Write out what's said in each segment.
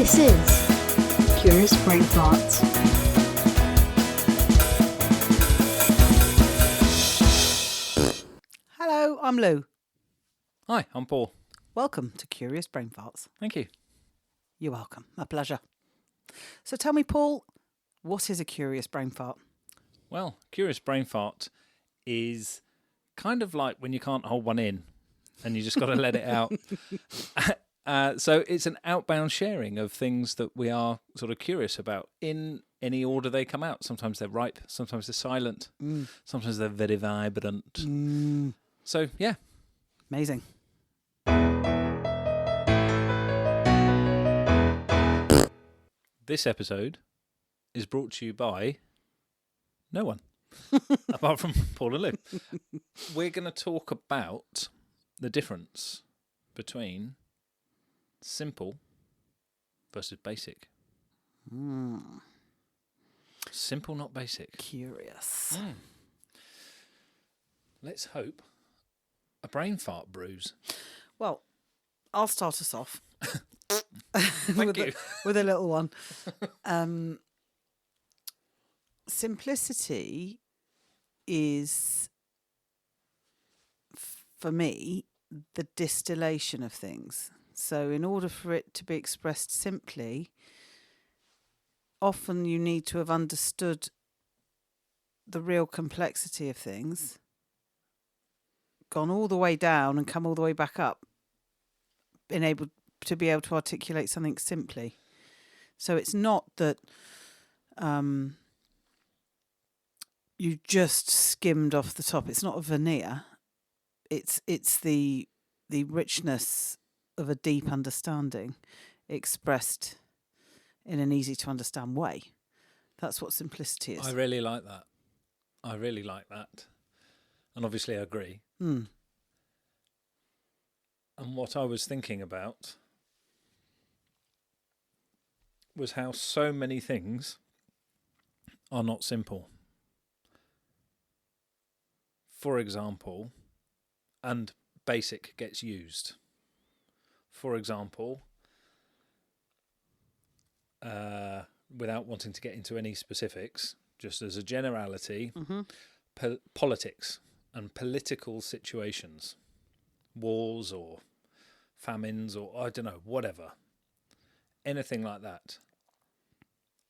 This is Curious Brainfarts. Hello, I'm Lou. Hi, I'm Paul. Welcome to Curious Brainfarts. Thank you. You're welcome. My pleasure. So tell me, Paul, what is a curious brain fart? Well, curious brain fart is kind of like when you can't hold one in and you just got to let it out. So it's an outbound sharing of things that we are sort of curious about in any order they come out. Sometimes they're ripe, sometimes they're silent, sometimes they're very vibrant. So, yeah. Amazing. This episode is brought to you by no one, apart from Paul and Lou. We're going to talk about the difference between simple versus basic. Simple, not basic. Curious. Let's hope a brain fart brews. Well, I'll start us off. Thank you. With a little one. Simplicity is, for me, the distillation of things. So in order for it to be expressed simply, often you need to have understood the real complexity of things, gone all the way down and come all the way back up, been able to be able to articulate something simply. So it's not that you just skimmed off the top. It's not a veneer. It's the richness of a deep understanding expressed in an easy to understand way. That's what simplicity is. I really like that. And obviously I agree. And what I was thinking about was how so many things are not simple. For example, and basic gets used. For example, without wanting to get into any specifics, just as a generality, politics and political situations, wars or famines or I don't know, whatever, anything like that.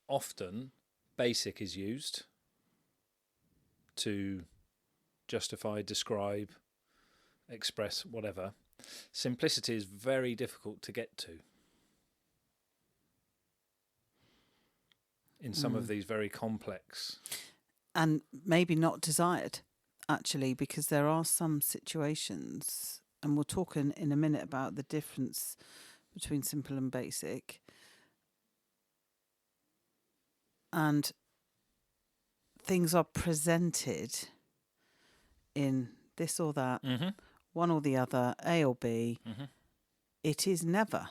Often, basic is used to justify, describe, express, whatever. Simplicity is very difficult to get to in some of these very complex. And maybe not desired, actually, because there are some situations, and we'll talk in a minute about the difference between simple and basic. And things are presented in this or that, one or the other, A or B. It is never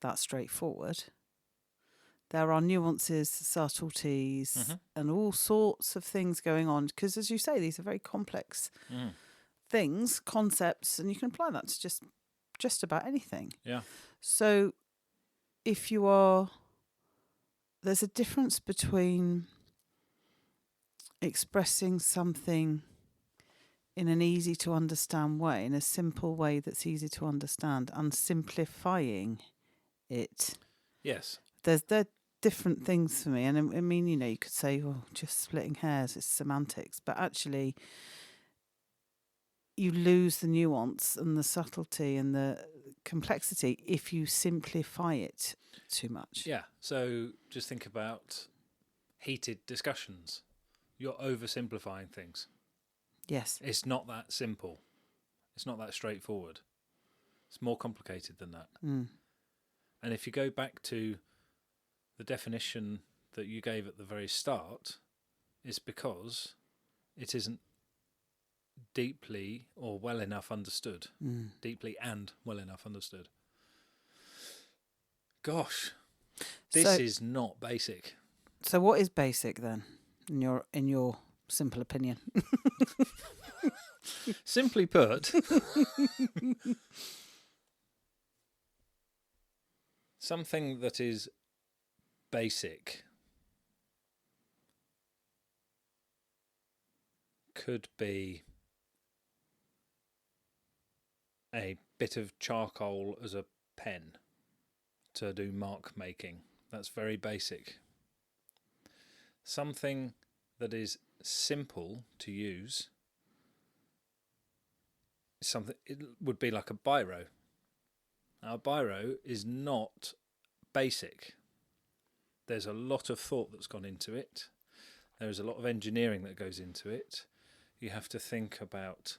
that straightforward. There are nuances, subtleties, and all sorts of things going on. Because, as you say, these are very complex things, concepts, and you can apply that to just about anything. Yeah. So, there's a difference between expressing something in an easy to understand way, in a simple way that's easy to understand, and simplifying it. Yes. They're different things for me. And I mean, you could say, well, just splitting hairs, it's semantics. But actually, you lose the nuance and the subtlety and the complexity if you simplify it too much. Yeah. So just think about heated discussions. You're oversimplifying things. Yes. It's not that simple. It's not that straightforward. It's more complicated than that. And if you go back to the definition that you gave at the very start, it's because it isn't deeply or well enough understood. Deeply and well enough understood. Gosh, this is not basic. So what is basic then, in your simple opinion? Simply put, Something that is basic could be a bit of charcoal as a pen to do mark making. That's very basic. Something that is simple to use, it would be like a biro. Now, a biro is not basic. There's a lot of thought that's gone into it. There's a lot of engineering that goes into it. You have to think about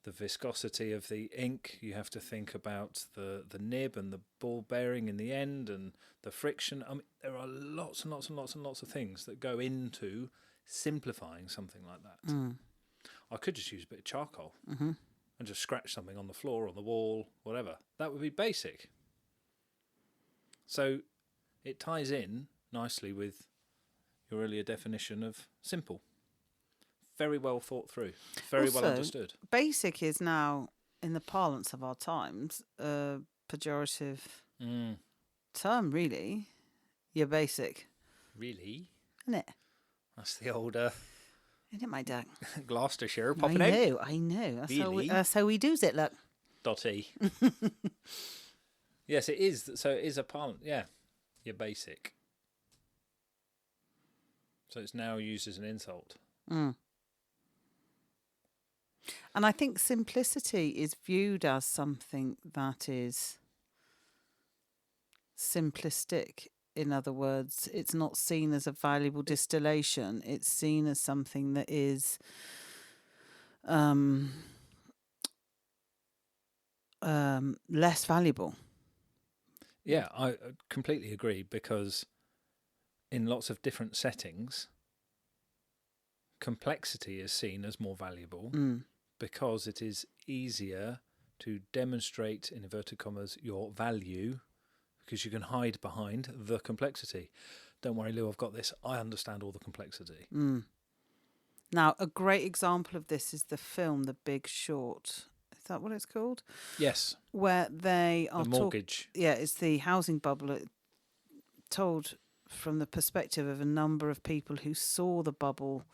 the viscosity of the ink. You have to think about the nib and the ball bearing in the end and the friction. I mean, there are lots and lots and lots and lots of things that go into simplifying something like that. I could just use a bit of charcoal and just scratch something on the floor, on the wall, whatever. That would be basic. So it ties in nicely with your earlier definition of simple. Very well thought through, very well understood. Basic is now, in the parlance of our times, a pejorative term, really. You're basic. Really? Isn't it? That's the old Isn't it, my duck? Gloucestershire popping out. I know. Really? That's how we do's it, look. Dotty. Yes, it is. So it is a parlance. Yeah, you're basic. So it's now used as an insult. And I think simplicity is viewed as something that is simplistic. In other words, it's not seen as a valuable distillation. It's seen as something that is less valuable. Yeah, I completely agree, because in lots of different settings, complexity is seen as more valuable because it is easier to demonstrate, in inverted commas, your value, because you can hide behind the complexity. Don't worry, Lou, I've got this. I understand all the complexity. Now, a great example of this is the film The Big Short. Is that what it's called? Yes. Where they are The mortgage. it's the housing bubble told from the perspective of a number of people who saw the bubble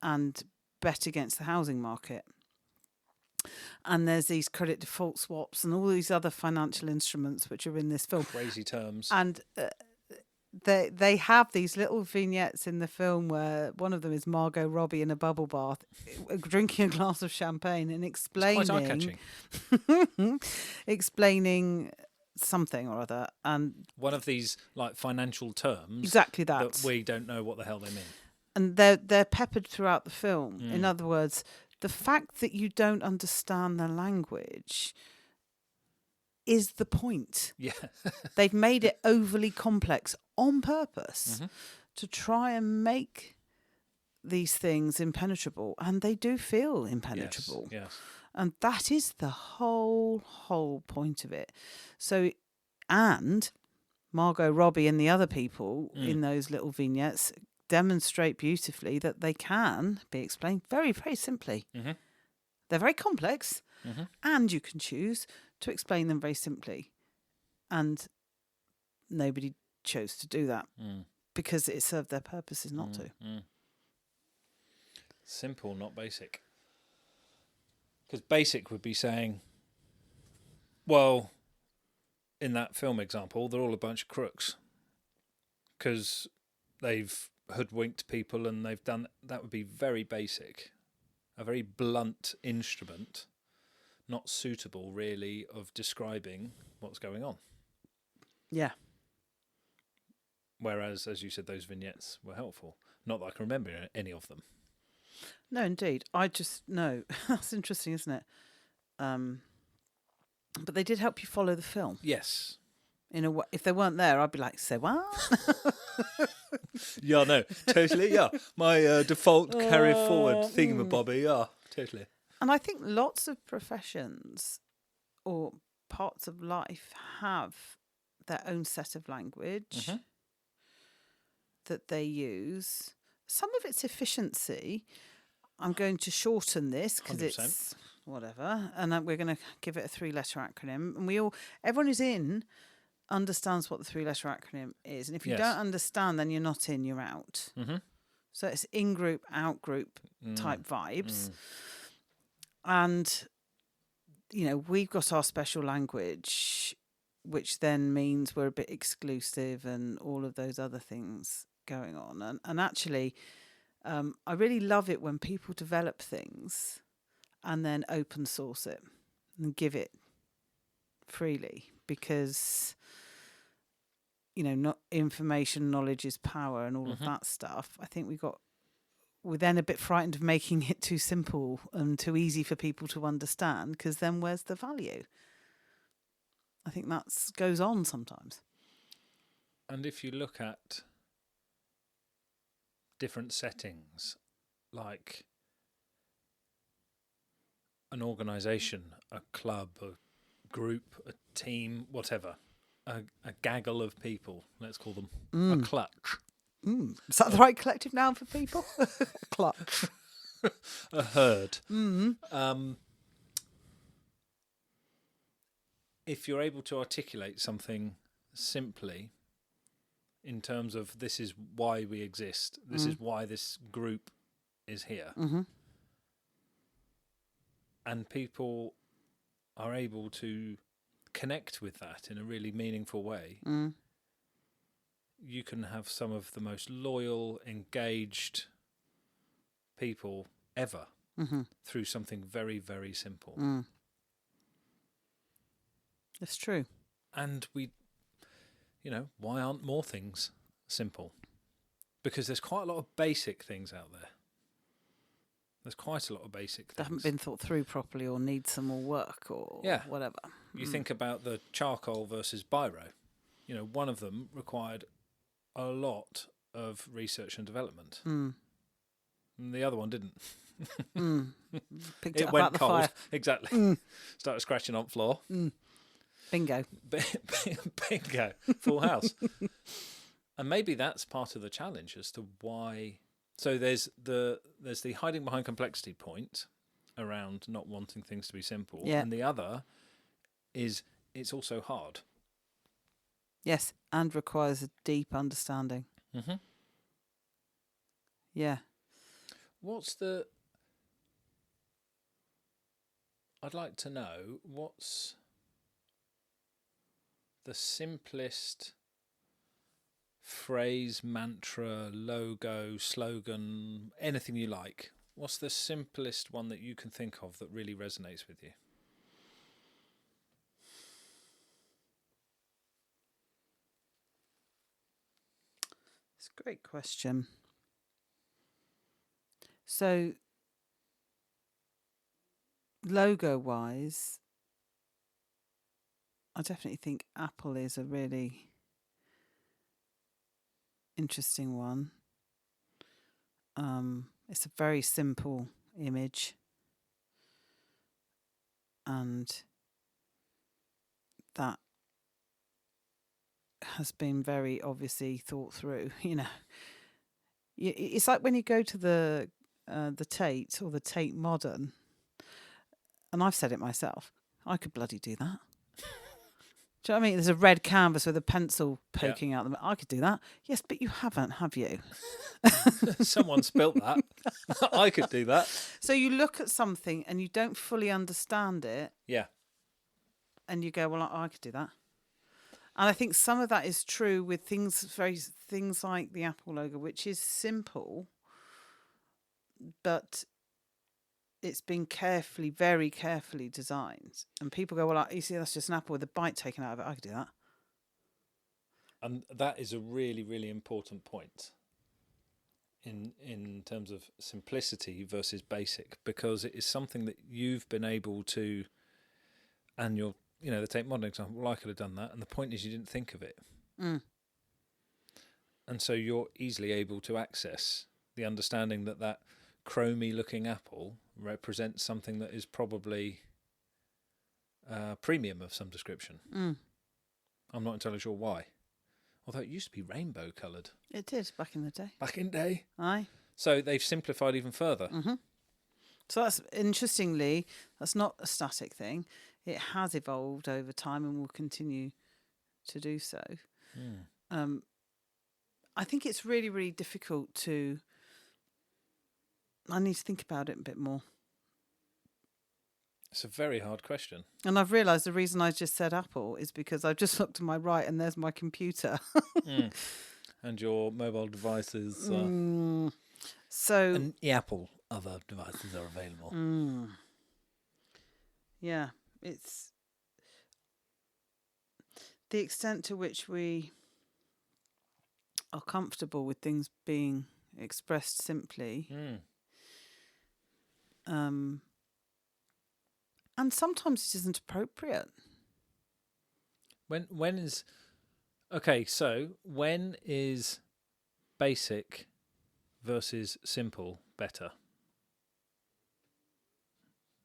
and bet against the housing market. And there's these credit default swaps and all these other financial instruments which are in this film. Crazy terms. And they have these little vignettes in the film where one of them is Margot Robbie in a bubble bath, drinking a glass of champagne and explaining, it's quite eye-catching. explaining something or other, and one of these like financial terms, exactly that we don't know what the hell they mean. And they're peppered throughout the film. In other words, the fact that you don't understand the language is the point. Yeah. They've made it overly complex on purpose to try and make these things impenetrable, and they do feel impenetrable. Yes. And that is the whole point of it. So, and Margot Robbie and the other people in those little vignettes demonstrate beautifully that they can be explained very, very simply. They're very complex, and you can choose to explain them very simply. And nobody chose to do that because it served their purposes not to. Simple, not basic. Because basic would be saying, well, in that film example, they're all a bunch of crooks because they've hoodwinked people and they've done that. Would be very basic, a very blunt instrument, not suitable really of describing what's going on. Yeah. Whereas, as you said, those vignettes were helpful. Not that I can remember any of them. No, indeed. I just know. That's interesting, isn't it? But they did help you follow the film. Yes. In a way, if they weren't there, I'd be like, say what? Yeah, no, totally, yeah. My default carry forward thingamabobby, yeah, totally. And I think lots of professions or parts of life have their own set of language that they use. Some of it's efficiency. I'm going to shorten this because it's whatever, and we're going to give it a 3-letter acronym. And everyone who's in understands what the 3-letter acronym is. And if you Yes. don't understand, then you're not in, you're out. Mm-hmm. So it's in-group, out-group type vibes. And, we've got our special language, which then means we're a bit exclusive and all of those other things going on. And actually, I really love it when people develop things and then open source it and give it freely, because not information, knowledge is power, and all of that stuff. I think we're then a bit frightened of making it too simple and too easy for people to understand, because then where's the value? I think that goes on sometimes. And if you look at different settings, like an organisation, a club, a group, a team, whatever, a gaggle of people, let's call them a clutch. Is that the right collective noun for people? Clutch. A herd. If you're able to articulate something simply in terms of this is why we exist, this is why this group is here, and people are able to connect with that in a really meaningful way, you can have some of the most loyal, engaged people ever through something very, very simple. It's true. And why aren't more things simple? Because there's quite a lot of basic things out there. There's quite a lot of basic things That haven't been thought through properly or need some more work or whatever. You think about the charcoal versus biro. One of them required a lot of research and development. And the other one didn't. Picked it up went out the cold. fire. Exactly. Started scratching on floor. Bingo. Bingo. Full house. And maybe that's part of the challenge as to why. So there's the hiding behind complexity point around not wanting things to be simple. Yeah. And the other is it's also hard. Yes, and requires a deep understanding. Yeah. I'd like to know what's the simplest phrase, mantra, logo, slogan, anything you like. What's the simplest one that you can think of that really resonates with you? It's a great question. So, logo-wise, I definitely think Apple is a really interesting one. It's a very simple image, and that has been very obviously thought through. It's like when you go to the Tate or the Tate Modern, and I've said it myself, I could bloody do that. Do you know what I mean? There's a red canvas with a pencil poking out. I could do that. Yes, but you haven't, have you? Someone spilt that. I could do that. So you look at something and you don't fully understand it. Yeah. And you go, well, I could do that. And I think some of that is true with things like the Apple logo, which is simple, but it's been very carefully designed. And people go, well, you see, that's just an apple with a bite taken out of it. I could do that. And that is a really, really important point in terms of simplicity versus basic, because it is something that you've been able to, and you're, the Tate Modern example, well, I could have done that. And the point is you didn't think of it. And so you're easily able to access the understanding that chromy looking apple represents something that is probably premium of some description. I'm not entirely sure why. Although it used to be rainbow coloured. It did back in the day. Back in the day. Aye. So they've simplified even further. So that's, interestingly, that's not a static thing. It has evolved over time and will continue to do so. Mm. I think it's really, really difficult to. I need to think about it a bit more. It's a very hard question. And I've realised the reason I just said Apple is because I've just looked to my right and there's my computer. And your mobile devices. So. And the Apple other devices are available. Yeah, it's the extent to which we are comfortable with things being expressed simply. And sometimes it isn't appropriate. When is okay? So when is basic versus simple better?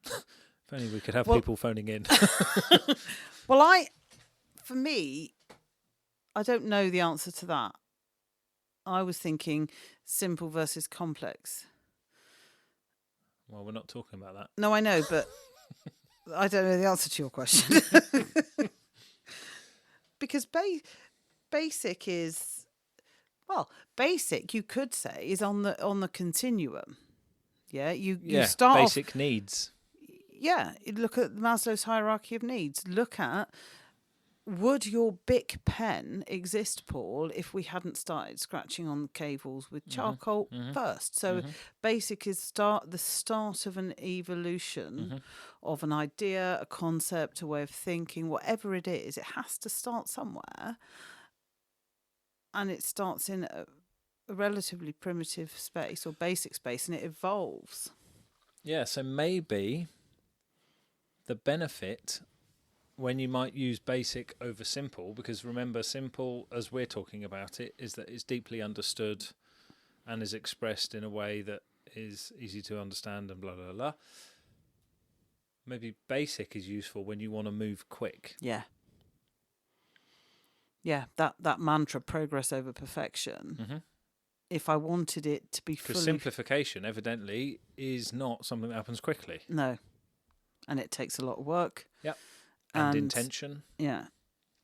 If only we could have people phoning in. Well, for me, I don't know the answer to that. I was thinking simple versus complex. Well, we're not talking about that. No, I know, but I don't know the answer to your question. Because basic is, basic you could say is on the continuum. Yeah, you start basic needs. Yeah, you look at Maslow's hierarchy of needs. Look at, would your Bic pen exist, Paul, if we hadn't started scratching on the cave walls with charcoal first? So basic is the start of an evolution of an idea, a concept, a way of thinking, whatever it is. It has to start somewhere. And it starts in a relatively primitive space or basic space, and it evolves. Yeah, so maybe the benefit when you might use basic over simple, because remember, simple, as we're talking about it, is that it's deeply understood and is expressed in a way that is easy to understand and blah, blah, blah. Maybe basic is useful when you want to move quick. Yeah. Yeah, that mantra, progress over perfection. If I wanted it to be fully... Because simplification, evidently, is not something that happens quickly. No. And it takes a lot of work. Yep. And intention. Yeah.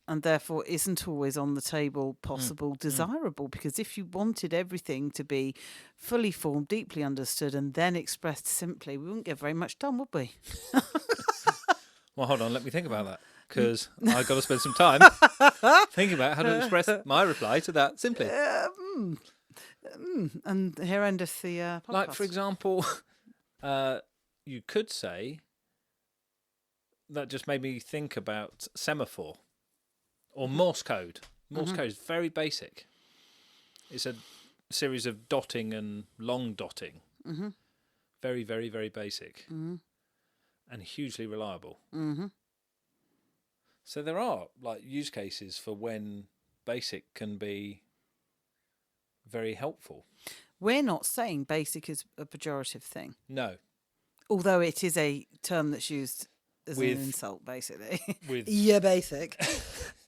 And therefore isn't always on the table possible, desirable. Because if you wanted everything to be fully formed, deeply understood, and then expressed simply, we wouldn't get very much done, would we? Well, hold on, let me think about that. Because I've got to spend some time thinking about how to express my reply to that simply. And here endeth the podcast. Like, for example, you could say, that just made me think about semaphore or Morse code. Morse code is very basic. It's a series of dotting and long dotting. Very, very, very basic. And hugely reliable. So there are use cases for when basic can be very helpful. We're not saying basic is a pejorative thing. No. Although it is a term that's used as an insult, basically. With yeah, basic.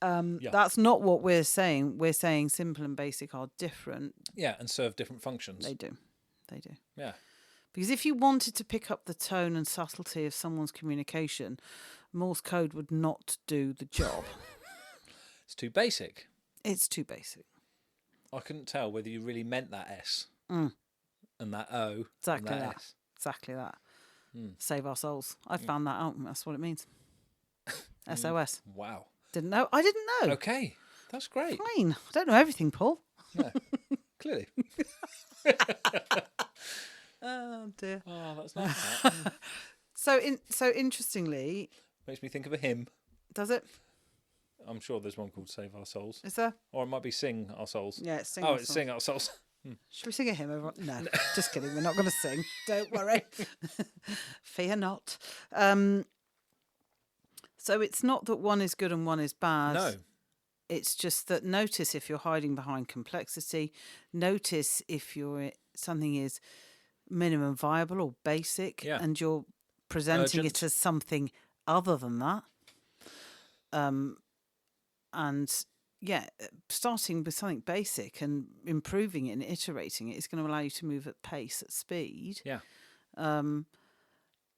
That's not what we're saying. We're saying simple and basic are different. Yeah, and serve different functions. They do. Yeah. Because if you wanted to pick up the tone and subtlety of someone's communication, Morse code would not do the job. It's too basic. It's too basic. I couldn't tell whether you really meant that S and that O. Exactly and that. S. Exactly that. Save our souls. I found that out. That's what it means. SOS. Wow. Didn't know. I didn't know. Okay. That's great. Fine. I don't know everything, Paul. No. Clearly. Oh dear. Oh, that's nice. That. So interestingly, Makes me think of a hymn. does it? I'm sure there's one called Save Our Souls. Is there? Or it might be Sing Our Souls. Yeah, it's Sing Oh, Our it's Souls. Sing Our Souls. Should we sing a hymn? Everyone? No, just kidding. We're not going to sing. Don't worry. Fear not. So it's not that one is good and one is bad. No. It's just that notice if you're hiding behind complexity. Notice if something is minimum viable or basic, and you're presenting Urgent. it as something other than that. And yeah, starting with something basic and improving it and iterating it is going to allow you to move at pace, at speed. Yeah. And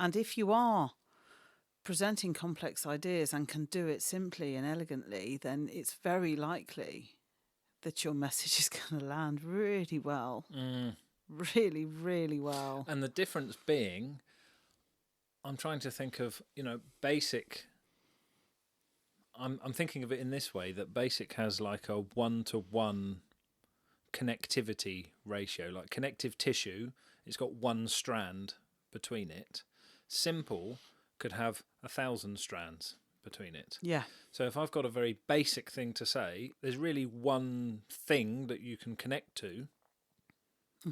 if you are presenting complex ideas and can do it simply and elegantly, then it's very likely that your message is going to land really well. Really, really well. And the difference being, I'm trying to think of, basic. I'm thinking of it in this way, that basic has like a 1-to-1 connectivity ratio. Like connective tissue, it's got one strand between it. Simple could have 1,000 strands between it. Yeah. So if I've got a very basic thing to say, there's really one thing that you can connect to.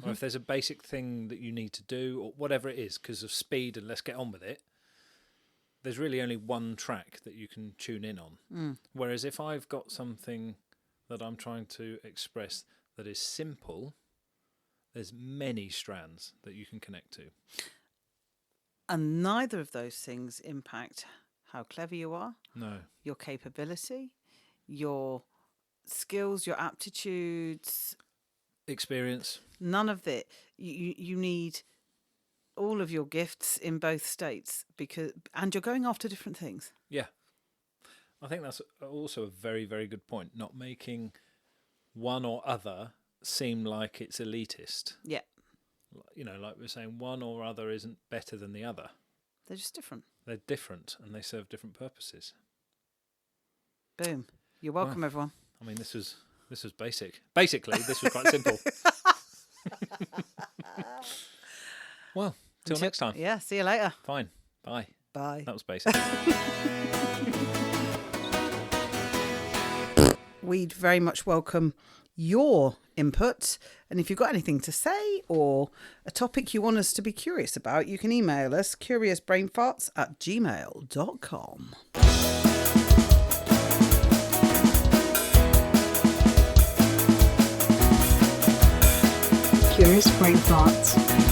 Or if there's a basic thing that you need to do, or whatever it is, because of speed and let's get on with it, there's really only one track that you can tune in on. Whereas if I've got something that I'm trying to express that is simple, there's many strands that you can connect to. And neither of those things impact how clever you are, No. your capability, your skills, your aptitudes. Experience. None of it. You need all of your gifts in both states, and you're going after different things. Yeah. I think that's also a very, very good point. Not making one or other seem like it's elitist. Yeah. Like we're saying, one or other isn't better than the other. They're just different. They're different and they serve different purposes. Boom. You're welcome, everyone. I mean, this was basic. Basically, this was quite simple. Well, till next time. Yeah, see you later. Fine. Bye. Bye. That was basic. We'd very much welcome your input. And if you've got anything to say or a topic you want us to be curious about, you can email us curiousbrainfarts@gmail.com. Curious Brain Farts.